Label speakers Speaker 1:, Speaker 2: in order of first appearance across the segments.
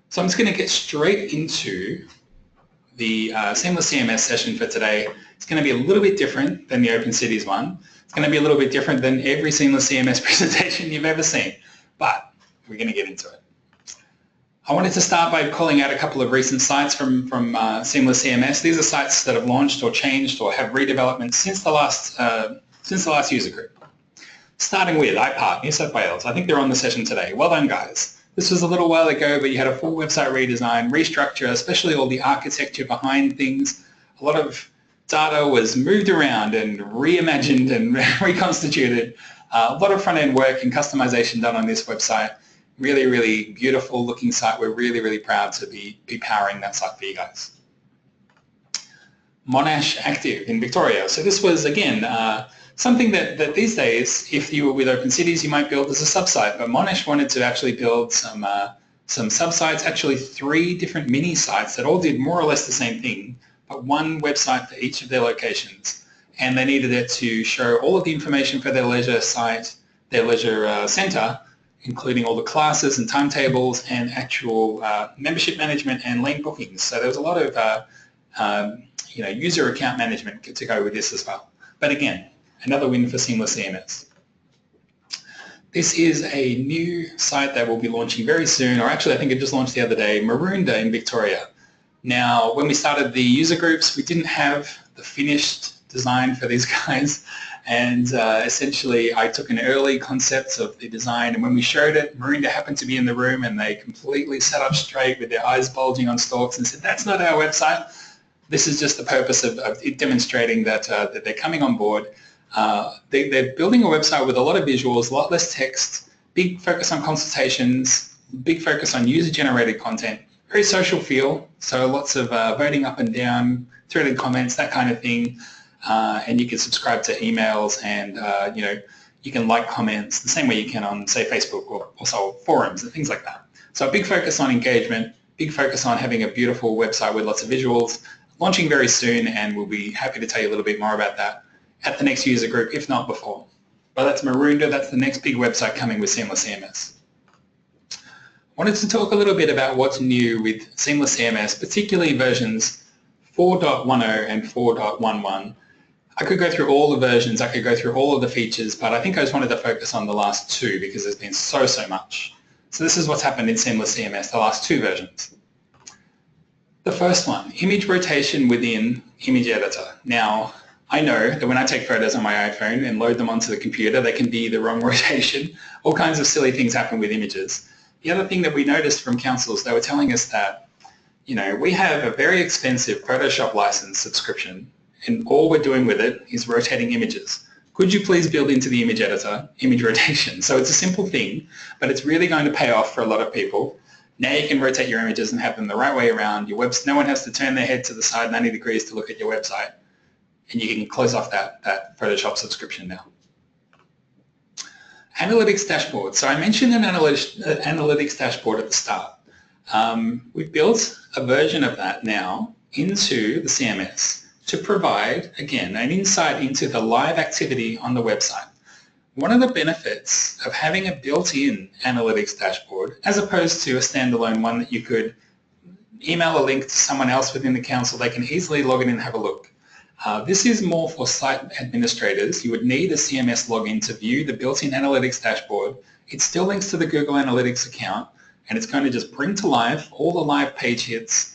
Speaker 1: So I'm just going to get straight into the Seamless CMS session for today. It's going to be a little bit different than the Open Cities one. It's going to be a little bit different than every Seamless CMS presentation you've ever seen, but we're going to get into it. I wanted to start by calling out a couple of recent sites from Seamless CMS. These are sites that have launched or changed or have redevelopment since the last user group. Starting with iPark, New South Wales. I think they're on the session today. Well done, guys. This was a little while ago, but you had a full website redesign, restructure, especially all the architecture behind things. A lot of data was moved around and reimagined and reconstituted. A lot of front-end work and customization done on this website. Really, really beautiful looking site. We're really, really proud to be powering that site for you guys. Monash Active in Victoria. So this was, again, something that these days, if you were with Open Cities, you might build as a sub-site, but Monash wanted to actually build some sub-sites, actually 3 different mini sites that all did more or less the same thing, but one website for each of their locations. And they needed it to show all of the information for their leisure site, their leisure centre, including all the classes and timetables and actual membership management and lane bookings. So there was a lot of user account management to go with this as well. But again, another win for Seamless CMS. This is a new site that will be launching very soon, or actually I think it just launched the other day, Maroondah in Victoria. Now, when we started the user groups, we didn't have the finished design for these guys, and essentially I took an early concept of the design, and when we showed it, Maroondah happened to be in the room and they completely sat up straight with their eyes bulging on stalks and said, that's not our website. This is just the purpose of it demonstrating that they're coming on board. They're building a website with a lot of visuals, a lot less text, big focus on consultations, big focus on user-generated content, very social feel, so lots of voting up and down, threaded comments, that kind of thing, and you can subscribe to emails and you can like comments the same way you can on, say, Facebook or also forums and things like that. So a big focus on engagement, big focus on having a beautiful website with lots of visuals, launching very soon, and we'll be happy to tell you a little bit more about that at the next user group, if not before. But that's Maroondah, that's the next big website coming with Seamless CMS. I wanted to talk a little bit about what's new with Seamless CMS, particularly versions 4.10 and 4.11. I could go through all the versions, I could go through all of the features, but I think I just wanted to focus on the last 2 because there's been so much. So this is what's happened in Seamless CMS, the last 2 versions. The first one, image rotation within Image Editor. Now, I know that when I take photos on my iPhone and load them onto the computer, they can be the wrong rotation. All kinds of silly things happen with images. The other thing that we noticed from councils, they were telling us that, we have a very expensive Photoshop license subscription, and all we're doing with it is rotating images. Could you please build into the image editor image rotation? So it's a simple thing, but it's really going to pay off for a lot of people. Now you can rotate your images and have them the right way around. No one has to turn their head to the side 90 degrees to look at your website. And you can close off that Photoshop subscription now. Analytics dashboard. So I mentioned an analytics dashboard at the start. We've built a version of that now into the CMS to provide, again, an insight into the live activity on the website. One of the benefits of having a built-in analytics dashboard, as opposed to a standalone one that you could email a link to someone else within the council, they can easily log in and have a look. This is more for site administrators. You would need a CMS login to view the built-in analytics dashboard. It still links to the Google Analytics account, and it's going to just bring to life all the live page hits,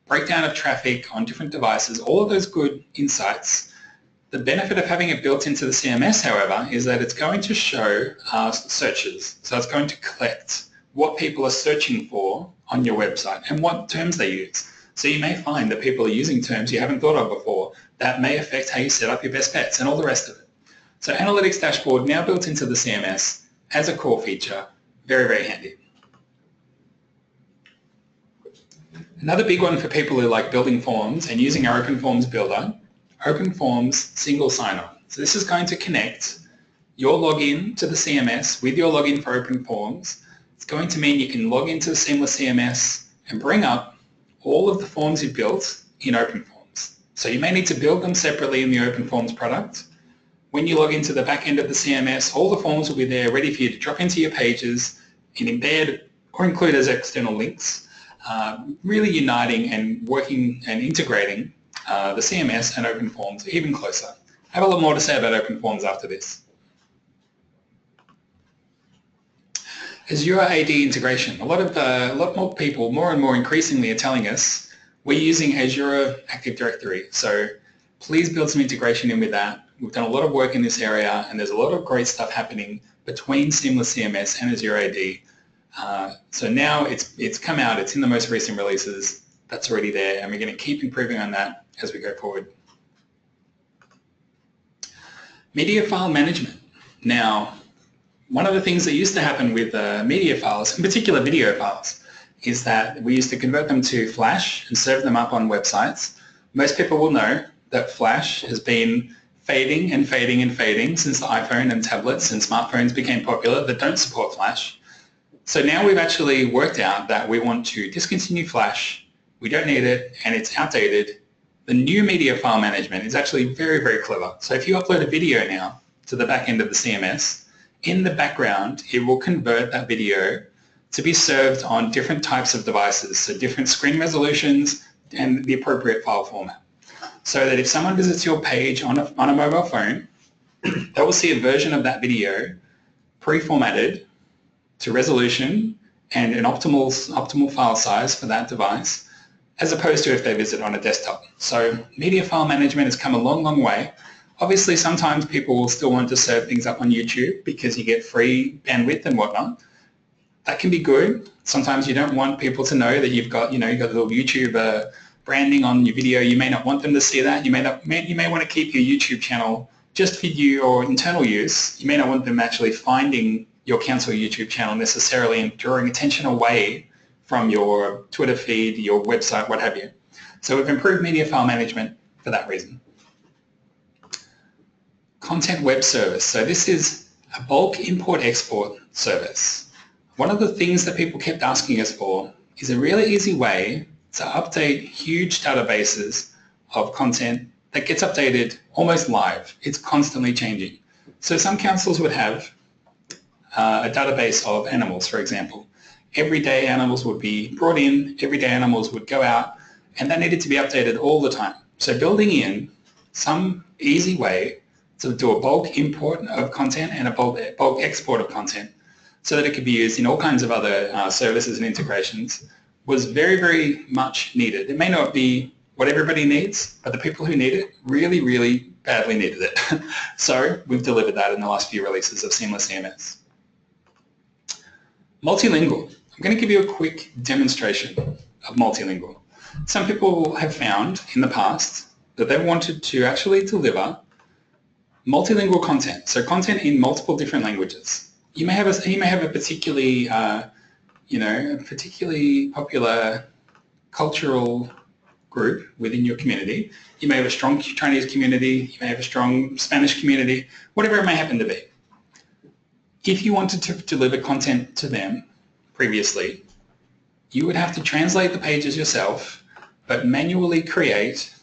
Speaker 1: breakdown of traffic on different devices, all of those good insights. The benefit of having it built into the CMS, however, is that it's going to show searches. So it's going to collect what people are searching for on your website and what terms they use. So you may find that people are using terms you haven't thought of before. That may affect how you set up your best bets and all the rest of it. So Analytics Dashboard now built into the CMS as a core feature. Very, very handy. Another big one for people who like building forms and using our Open Forms builder, Open Forms Single Sign-On. So this is going to connect your login to the CMS with your login for Open Forms. It's going to mean you can log into the Seamless CMS and bring up all of the forms you've built in Open Forms. So you may need to build them separately in the Open Forms product. When you log into the back end of the CMS, all the forms will be there ready for you to drop into your pages and embed or include as external links. really uniting and working and integrating the CMS and open forms even closer. I have a lot more to say about open forms after this. Azure AD integration. A lot more people, more and more increasingly, are telling us we're using Azure Active Directory. So please build some integration in with that. We've done a lot of work in this area, and there's a lot of great stuff happening between SeamlessCMS and Azure AD. So now it's come out, it's in the most recent releases, that's already there, and we're going to keep improving on that as we go forward. Media file management. Now, one of the things that used to happen with media files, in particular video files, is that we used to convert them to Flash and serve them up on websites. Most people will know that Flash has been fading and fading and fading since the iPhone and tablets and smartphones became popular that don't support Flash. So now we've actually worked out that we want to discontinue Flash, we don't need it, and it's outdated. The new media file management is actually very, very clever. So if you upload a video now to the back end of the CMS, in the background it will convert that video to be served on different types of devices, so different screen resolutions and the appropriate file format. So that if someone visits your page on a mobile phone, they will see a version of that video pre-formatted to resolution and an optimal file size for that device, as opposed to if they visit on a desktop. So media file management has come a long, long way. Obviously, sometimes people will still want to serve things up on YouTube because you get free bandwidth and whatnot. That can be good. Sometimes you don't want people to know that you've got, you've got a little YouTube branding on your video. You may not want them to see that. You may want to keep your YouTube channel just for your internal use. You may not want them actually finding your council YouTube channel necessarily and drawing attention away from your Twitter feed, your website, what have you. So we've improved media file management for that reason. Content web service. So this is a bulk import-export service. One of the things that people kept asking us for is a really easy way to update huge databases of content that gets updated almost live. It's constantly changing. So some councils would have a database of animals, for example. Every day animals would be brought in, every day animals would go out, and that needed to be updated all the time. So building in some easy way to do a bulk import of content and a bulk export of content so that it could be used in all kinds of other services and integrations was very, very much needed. It may not be what everybody needs, but the people who need it really, really badly needed it. So we've delivered that in the last few releases of SeamlessCMS. Multilingual. I'm going to give you a quick demonstration of multilingual. Some people have found in the past that they wanted to actually deliver multilingual content, so content in multiple different languages. You may have a particularly, a particularly popular cultural group within your community. You may have a strong Chinese community, you may have a strong Spanish community, whatever it may happen to be. If you wanted to deliver content to them previously, you would have to translate the pages yourself, but manually create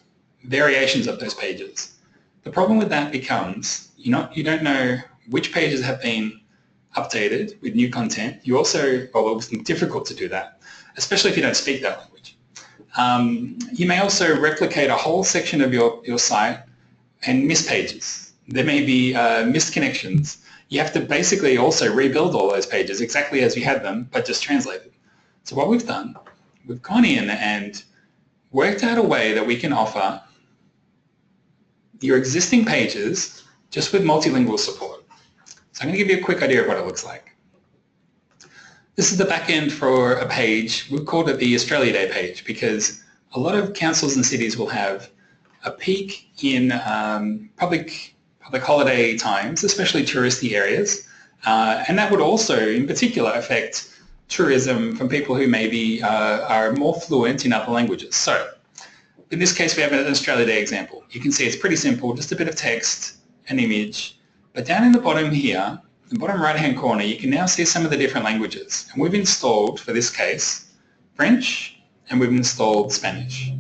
Speaker 1: variations of those pages. The problem with that becomes you don't know which pages have been updated with new content. You also, well, it's difficult to do that, especially if you don't speak that language. You may also replicate a whole section of your site and miss pages. There may be missed connections. You have to basically also rebuild all those pages exactly as you had them, but just translated. So what we've done, we've gone in and worked out a way that we can offer your existing pages just with multilingual support. So I'm going to give you a quick idea of what it looks like. This is the back end for a page. We've called it the Australia Day page because a lot of councils and cities will have a peak in public holiday times, especially touristy areas, and that would also in particular affect tourism from people who maybe are more fluent in other languages. So in this case we have an Australia Day example. You can see it's pretty simple, just a bit of text, an image, but down in the bottom here, the bottom right hand corner, you can now see some of the different languages, and we've installed, for this case, French, and we've installed Spanish.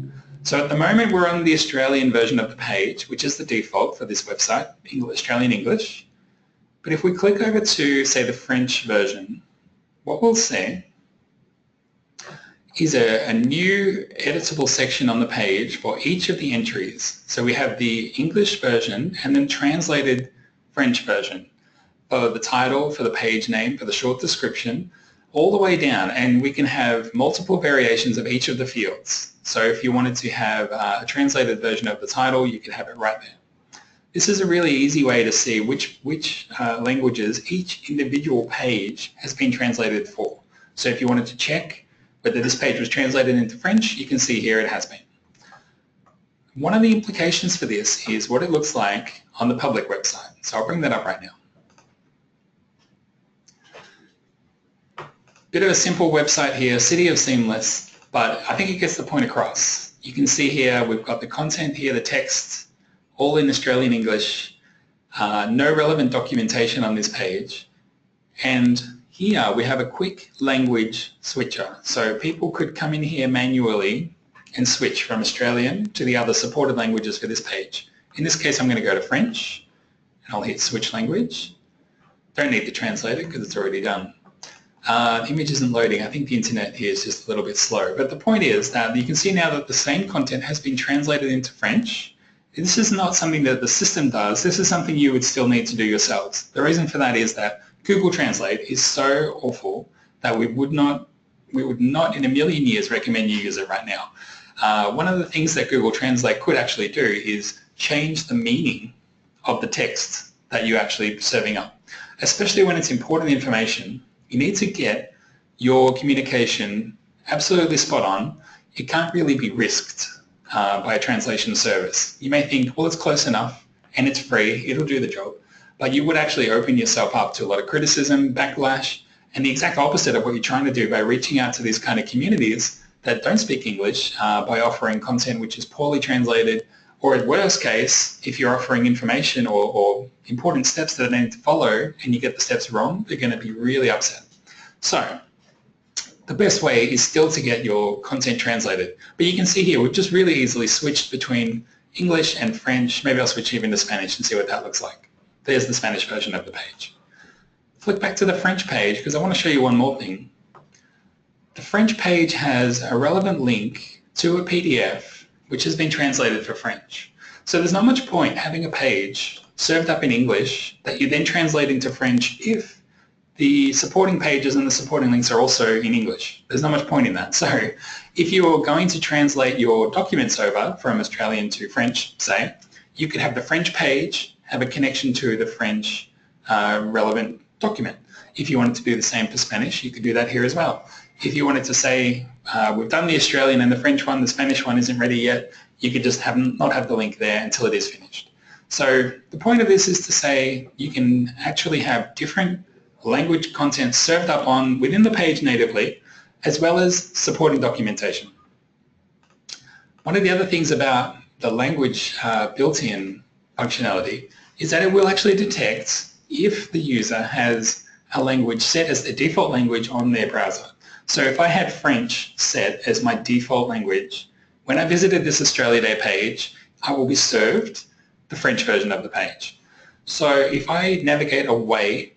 Speaker 1: So at the moment we're on the Australian version of the page, which is the default for this website, Australian English. But if we click over to, say, the French version, what we'll see is a new editable section on the page for each of the entries. So we have the English version and then translated French version for the title, for the page name, for the short description, all the way down, and we can have multiple variations of each of the fields. So if you wanted to have a translated version of the title, you could have it right there. This is a really easy way to see which languages each individual page has been translated for. So if you wanted to check whether this page was translated into French, you can see here it has been. One of the implications for this is what it looks like on the public website. So I'll bring that up right now. Bit of a simple website here, City of Seamless, but I think it gets the point across. You can see here we've got the content here, the text, all in Australian English, no relevant documentation on this page, and here we have a quick language switcher. So people could come in here manually and switch from Australian to the other supported languages for this page. In this case I'm going to go to French and I'll hit switch language. Don't need to translate it because it's already done. The image isn't loading. I think the internet here is just a little bit slow. But the point is that you can see now that the same content has been translated into French. This is not something that the system does. This is something you would still need to do yourselves. The reason for that is that Google Translate is so awful that we would not in a million years recommend you use it right now. One of the things that Google Translate could actually do is change the meaning of the text that you're actually serving up, especially when it's important information. You need to get your communication absolutely spot on. It can't really be risked by a translation service. You may think, well, it's close enough and it's free, it'll do the job. But you would actually open yourself up to a lot of criticism, backlash, and the exact opposite of what you're trying to do by reaching out to these kind of communities that don't speak English by offering content which is poorly translated, or at worst case, if you're offering information or important steps that they need to follow and you get the steps wrong, they're going to be really upset. So the best way is still to get your content translated. But you can see here, we've just really easily switched between English and French. Maybe I'll switch even to Spanish and see what that looks like. There's the Spanish version of the page. Flick back to the French page because I want to show you one more thing. The French page has a relevant link to a PDF which has been translated for French. So there's not much point having a page served up in English that you then translate into French if the supporting pages and the supporting links are also in English. There's not much point in that. So if you're going to translate your documents over from Australian to French, say, you could have the French page have a connection to the French relevant document. If you wanted to do the same for Spanish, you could do that here as well. If you wanted to say, we've done the Australian and the French one, the Spanish one isn't ready yet, you could just not have the link there until it is finished. So the point of this is to say you can actually have different language content served up within the page natively, as well as supporting documentation. One of the other things about the language built-in functionality is that it will actually detect if the user has a language set as the default language on their browser. So if I had French set as my default language, when I visited this Australia Day page, I will be served the French version of the page. So if I navigate away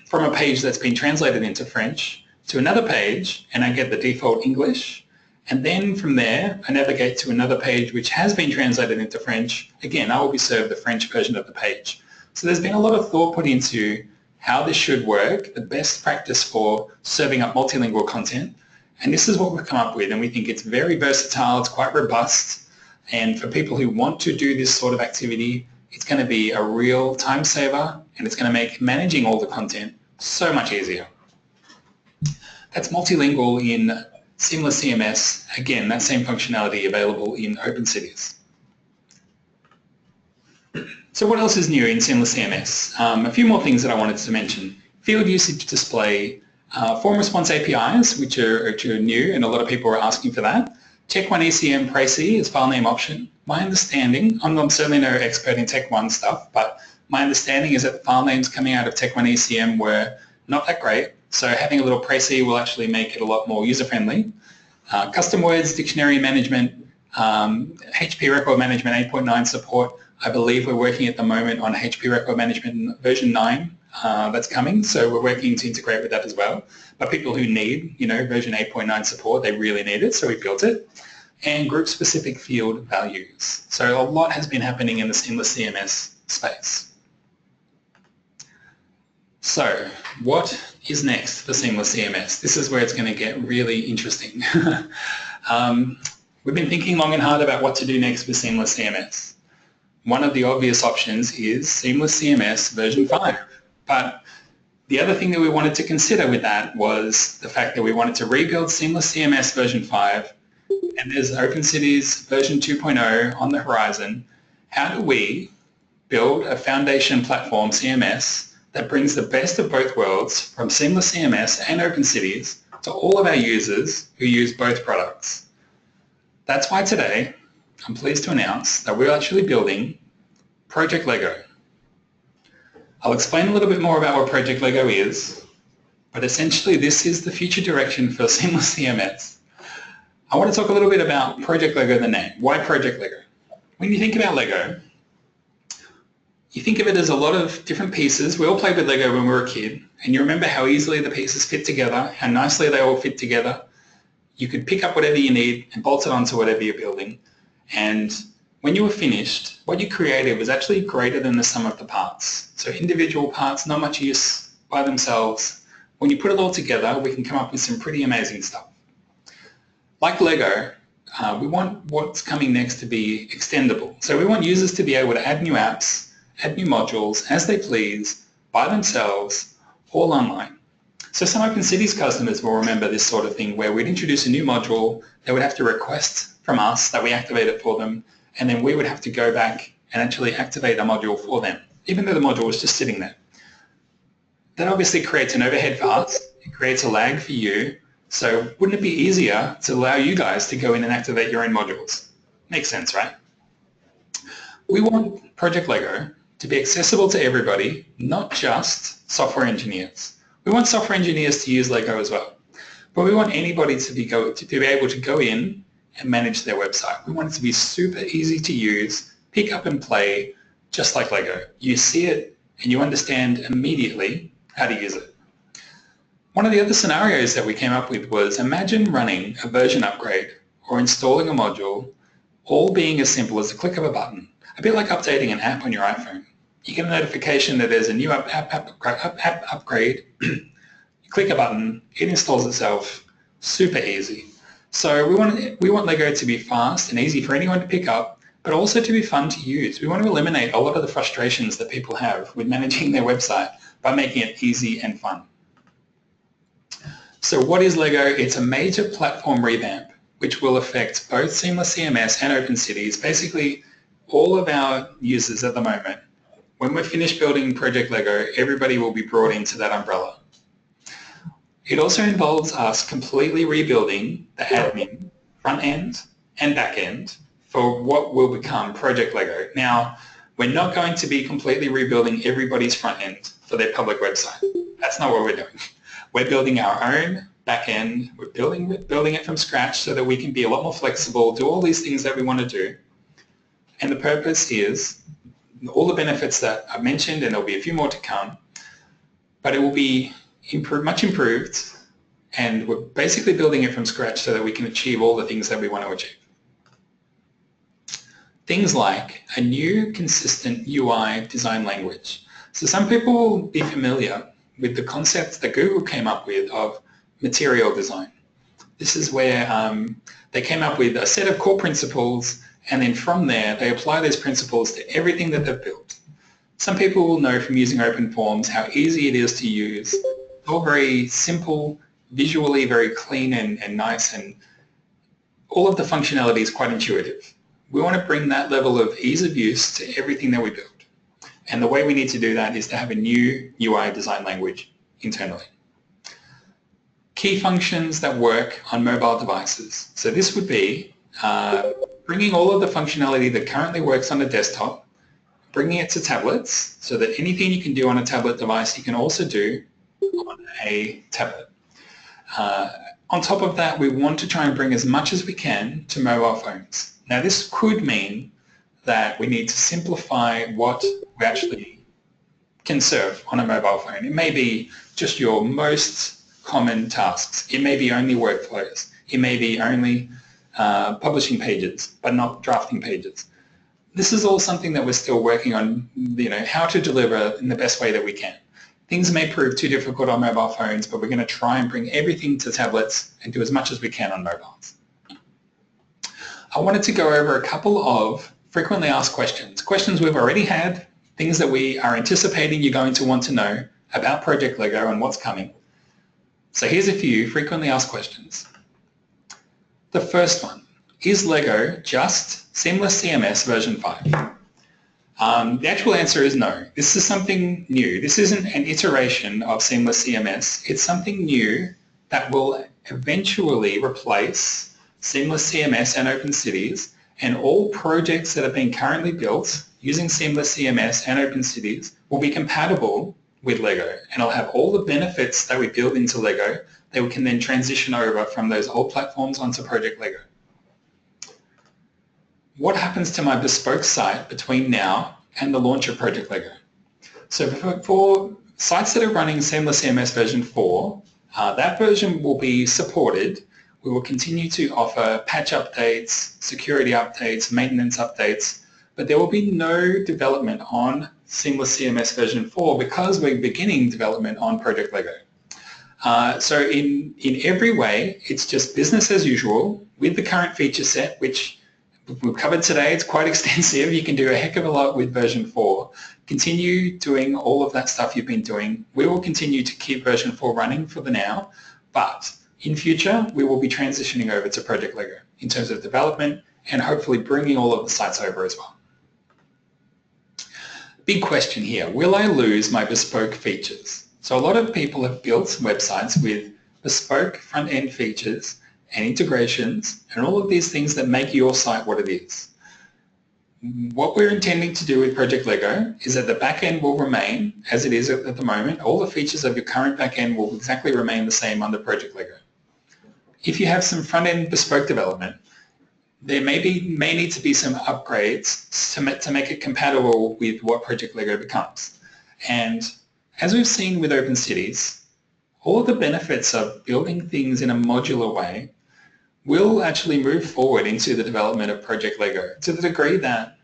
Speaker 1: from a page that's been translated into French to another page and I get the default English, and then from there I navigate to another page which has been translated into French, again I will be served the French version of the page. So there's been a lot of thought put into how this should work, the best practice for serving up multilingual content, and this is what we've come up with, and we think it's very versatile, it's quite robust, and for people who want to do this sort of activity, it's going to be a real time saver and it's going to make managing all the content so much easier. That's multilingual in SeamlessCMS. Again, that same functionality available in OpenCities. So what else is new in SeamlessCMS? A few more things that I wanted to mention. Field usage display, form response APIs, which are new, and a lot of people are asking for that. Tech1ECM Précis is file name option. My understanding, I'm certainly no expert in Tech1 stuff, but my understanding is that the file names coming out of Tech1ECM were not that great, so having a little Précis will actually make it a lot more user-friendly. Custom words, dictionary management, HP record management 8.9 support. I believe we're working at the moment on HP record management version 9 that's coming, so we're working to integrate with that as well. But people who need, version 8.9 support, they really need it, so we built it. And group-specific field values. So a lot has been happening in the Seamless CMS space. So what is next for Seamless CMS? This is where it's going to get really interesting. We've been thinking long and hard about what to do next with Seamless CMS. One of the obvious options is Seamless CMS version 5. But the other thing that we wanted to consider with that was the fact that we wanted to rebuild Seamless CMS version 5, and there's OpenCities version 2.0 on the horizon. How do we build a foundation platform CMS that brings the best of both worlds from Seamless CMS and OpenCities to all of our users who use both products? That's why today I'm pleased to announce that we're actually building Project Lego. I'll explain a little bit more about what Project Lego is, but essentially this is the future direction for Seamless CMS. I want to talk a little bit about Project Lego, the name. Why Project Lego? When you think about Lego, you think of it as a lot of different pieces. We all played with Lego when we were a kid, and you remember how easily the pieces fit together, how nicely they all fit together. You could pick up whatever you need and bolt it onto whatever you're building. And when you were finished, what you created was actually greater than the sum of the parts. So individual parts, not much use by themselves. When you put it all together, we can come up with some pretty amazing stuff. Like Lego, we want what's coming next to be extendable. So we want users to be able to add new apps, add new modules as they please, by themselves, all online. So some OpenCities customers will remember this sort of thing where we'd introduce a new module, they would have to request from us that we activate it for them, and then we would have to go back and actually activate a module for them, even though the module was just sitting there. That obviously creates an overhead for us, it creates a lag for you. So wouldn't it be easier to allow you guys to go in and activate your own modules? Makes sense, right? We want Project Lego to be accessible to everybody, not just software engineers. We want software engineers to use Lego as well. But we want anybody to be able to go in and manage their website. We want it to be super easy to use, pick up and play, just like Lego. You see it and you understand immediately how to use it. One of the other scenarios that we came up with was imagine running a version upgrade or installing a module, all being as simple as the click of a button, a bit like updating an app on your iPhone. You get a notification that there's a new app upgrade, you click a button, it installs itself, super easy. So we want Lego to be fast and easy for anyone to pick up, but also to be fun to use. We want to eliminate a lot of the frustrations that people have with managing their website by making it easy and fun. So what is Lego? It's a major platform revamp which will affect both Seamless CMS and OpenCities, basically all of our users at the moment. When we're finished building Project Lego, everybody will be brought into that umbrella. It also involves us completely rebuilding the admin, front end and back end for what will become Project Lego. Now, we're not going to be completely rebuilding everybody's front end for their public website. That's not what we're doing. We're building our own back end. We're building it from scratch so that we can be a lot more flexible, do all these things that we want to do. And the purpose is all the benefits that I've mentioned, and there'll be a few more to come, but it will be much improved, and we're basically building it from scratch so that we can achieve all the things that we want to achieve. Things like a new consistent UI design language. So some people will be familiar with the concept that Google came up with of material design. This is where they came up with a set of core principles, and then from there they apply those principles to everything that they've built. Some people will know from using OpenForms how easy it is to use. It's all very simple, visually very clean and nice, and all of the functionality is quite intuitive. We want to bring that level of ease of use to everything that we build. And the way we need to do that is to have a new UI design language internally. Key functions that work on mobile devices. So this would be bringing all of the functionality that currently works on a desktop, bringing it to tablets so that anything you can do on a tablet device you can also do on a tablet. On top of that, we want to try and bring as much as we can to mobile phones. Now this could mean that we need to simplify what we actually can serve on a mobile phone. It may be just your most common tasks. It may be only workflows. It may be only publishing pages, but not drafting pages. This is all something that we're still working on, how to deliver in the best way that we can. Things may prove too difficult on mobile phones, but we're going to try and bring everything to tablets and do as much as we can on mobiles. I wanted to go over a couple of frequently asked questions, questions we've already had, things that we are anticipating you're going to want to know about Project Lego and what's coming. So here's a few frequently asked questions. The first one, is Lego just SeamlessCMS version 5? The actual answer is no. This is something new. This isn't an iteration of SeamlessCMS. It's something new that will eventually replace SeamlessCMS and OpenCities, and all projects that are being currently built using SeamlessCMS and OpenCities will be compatible with Lego, and it'll have all the benefits that we build into Lego that we can then transition over from those old platforms onto Project Lego. What happens to my bespoke site between now and the launch of Project Lego? So for sites that are running SeamlessCMS version 4, that version will be supported. We will continue to offer patch updates, security updates, maintenance updates, but there will be no development on SeamlessCMS version 4 because we're beginning development on Project Lego. So in every way, it's just business as usual with the current feature set, which we've covered today. It's quite extensive. You can do a heck of a lot with version 4. Continue doing all of that stuff you've been doing. We will continue to keep version 4 running for the now, but in future, we will be transitioning over to Project Lego in terms of development and hopefully bringing all of the sites over as well. Big question here, will I lose my bespoke features? So a lot of people have built websites with bespoke front-end features and integrations and all of these things that make your site what it is. What we're intending to do with Project Lego is that the back-end will remain as it is at the moment. All the features of your current back-end will exactly remain the same under Project Lego. If you have some front-end bespoke development, there may need to be some upgrades to make it compatible with what Project Lego becomes. And as we've seen with OpenCities, all of the benefits of building things in a modular way will actually move forward into the development of Project Lego to the degree that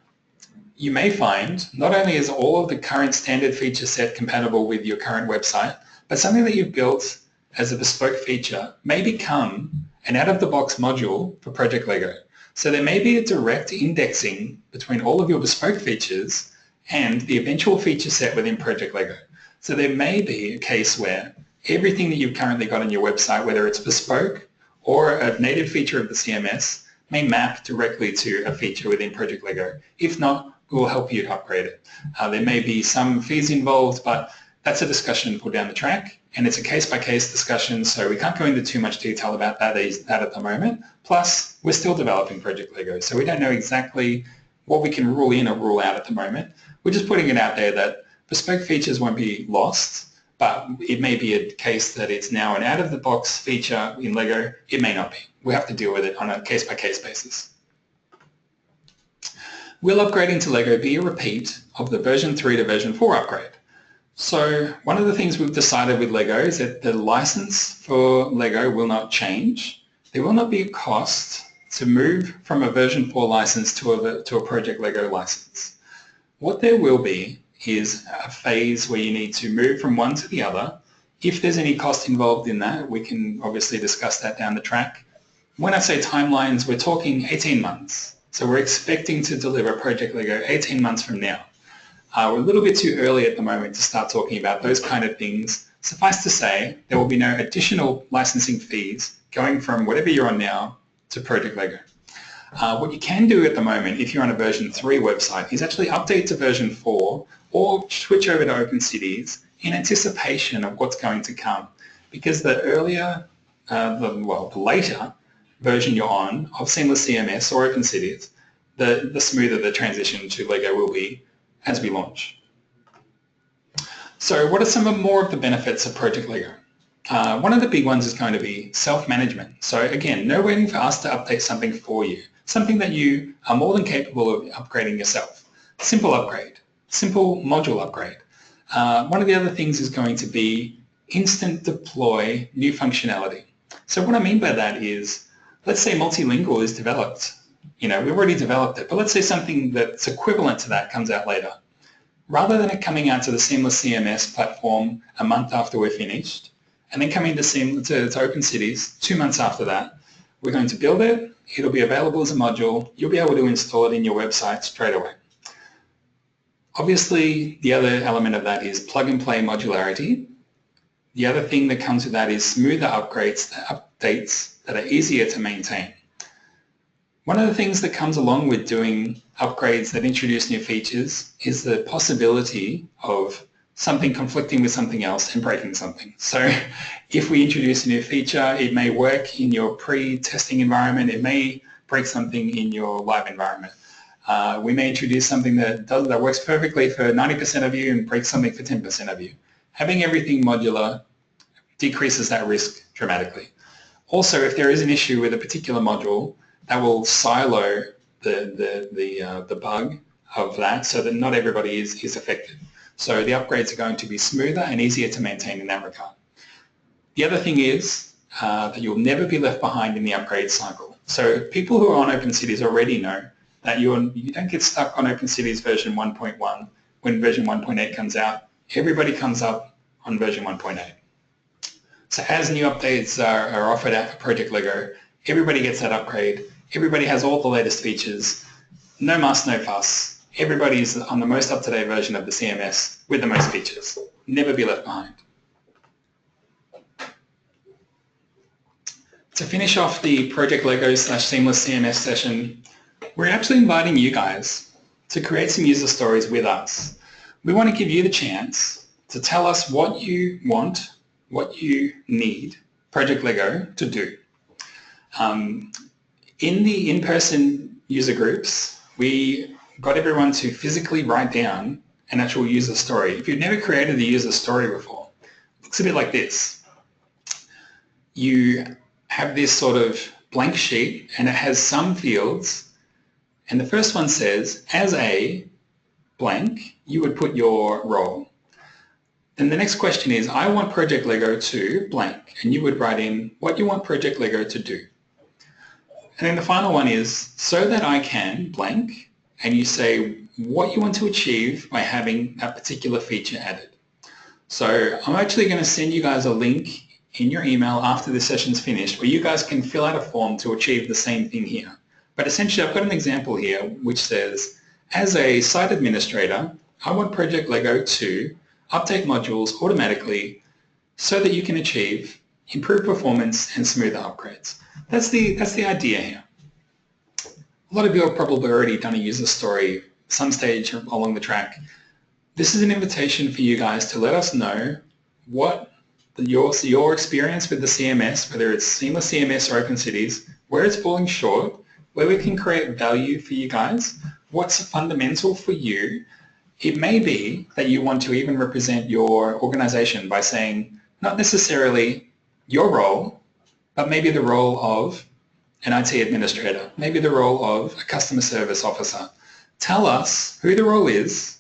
Speaker 1: you may find not only is all of the current standard feature set compatible with your current website, but something that you've built as a bespoke feature may become an out-of-the-box module for Project Lego. So there may be a direct indexing between all of your bespoke features and the eventual feature set within Project Lego. So there may be a case where everything that you've currently got on your website, whether it's bespoke or a native feature of the CMS, may map directly to a feature within Project Lego. If not, we will help you to upgrade it. There may be some fees involved, but that's a discussion for down the track, and it's a case-by-case discussion, so we can't go into too much detail about that at the moment. Plus, we're still developing Project Lego, so we don't know exactly what we can rule in or rule out at the moment. We're just putting it out there that bespoke features won't be lost, but it may be a case that it's now an out-of-the-box feature in Lego. It may not be. We have to deal with it on a case-by-case basis. Will upgrading to Lego be a repeat of the version 3 to version 4 upgrade? So one of the things we've decided with Lego is that the license for Lego will not change. There will not be a cost to move from a version 4 license to a Project Lego license. What there will be is a phase where you need to move from one to the other. If there's any cost involved in that, we can obviously discuss that down the track. When I say timelines, we're talking 18 months. So we're expecting to deliver Project Lego 18 months from now. We're a little bit too early at the moment to start talking about those kind of things. Suffice to say, there will be no additional licensing fees going from whatever you're on now to Project Lego. What you can do at the moment, if you're on a version 3 website, is actually update to version 4 or switch over to OpenCities in anticipation of what's going to come. Because the earlier, the later version you're on of SeamlessCMS or OpenCities, the smoother the transition to Lego will be as we launch. So what are some more of the benefits of Project Lego? One of the big ones is going to be self-management. So again, no waiting for us to update something for you, something that you are more than capable of upgrading yourself. Simple upgrade, simple module upgrade. One of the other things is going to be instant deploy new functionality. So what I mean by that is, let's say multilingual is developed. We've already developed it, but let's say something that's equivalent to that comes out later. Rather than it coming out to the SeamlessCMS platform a month after we're finished, and then coming to Open Cities 2 months after that, we're going to build it. It'll be available as a module. You'll be able to install it in your website straight away. Obviously, the other element of that is plug-and-play modularity. The other thing that comes with that is smoother updates that are easier to maintain. One of the things that comes along with doing upgrades that introduce new features is the possibility of something conflicting with something else and breaking something. So if we introduce a new feature, it may work in your pre-testing environment, it may break something in your live environment. We may introduce something that works perfectly for 90% of you and breaks something for 10% of you. Having everything modular decreases that risk dramatically. Also, if there is an issue with a particular module, that will silo the bug of that so that not everybody is affected. So the upgrades are going to be smoother and easier to maintain in that regard. The other thing is that you'll never be left behind in the upgrade cycle. So people who are on OpenCities already know that you don't get stuck on OpenCities version 1.1 when version 1.8 comes out. Everybody comes up on version 1.8. So as new updates are offered out for Project Lego, everybody gets that upgrade. Everybody has all the latest features. No muss, no fuss. Everybody's on the most up-to-date version of the CMS with the most features. Never be left behind. To finish off the Project Lego / Seamless CMS session, we're actually inviting you guys to create some user stories with us. We want to give you the chance to tell us what you want, what you need Project Lego to do. In the in-person user groups, we got everyone to physically write down an actual user story. If you've never created a user story before, it looks a bit like this. You have this sort of blank sheet and it has some fields, and the first one says, as a blank, you would put your role. Then the next question is, I want Project Lego to blank, and you would write in what you want Project Lego to do. And then the final one is, so that I can blank, and you say what you want to achieve by having that particular feature added. So I'm actually going to send you guys a link in your email after this session's finished where you guys can fill out a form to achieve the same thing here. But essentially I've got an example here which says, as a site administrator, I want Project Lego to update modules automatically so that you can achieve improved performance and smoother upgrades. That's the idea here. A lot of you have probably already done a user story some stage along the track. This is an invitation for you guys to let us know what your experience with the CMS, whether it's Seamless CMS or OpenCities, where it's falling short, where we can create value for you guys, what's fundamental for you. It may be that you want to even represent your organization by saying not necessarily your role, but maybe the role of an IT administrator, maybe the role of a customer service officer. Tell us who the role is,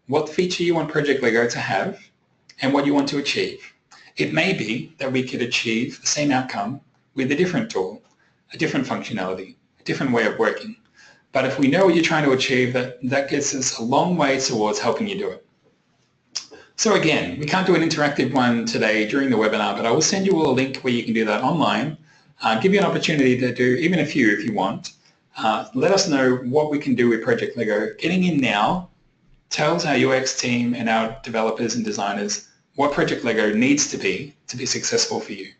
Speaker 1: what feature you want Project Lego to have, and what you want to achieve. It may be that we could achieve the same outcome with a different tool, a different functionality, a different way of working. But if we know what you're trying to achieve, that gets us a long way towards helping you do it. So again, we can't do an interactive one today during the webinar, but I will send you all a link where you can do that online, give you an opportunity to do even a few if you want. Let us know what we can do with Project Lego. Getting in now tells our UX team and our developers and designers what Project Lego needs to be successful for you.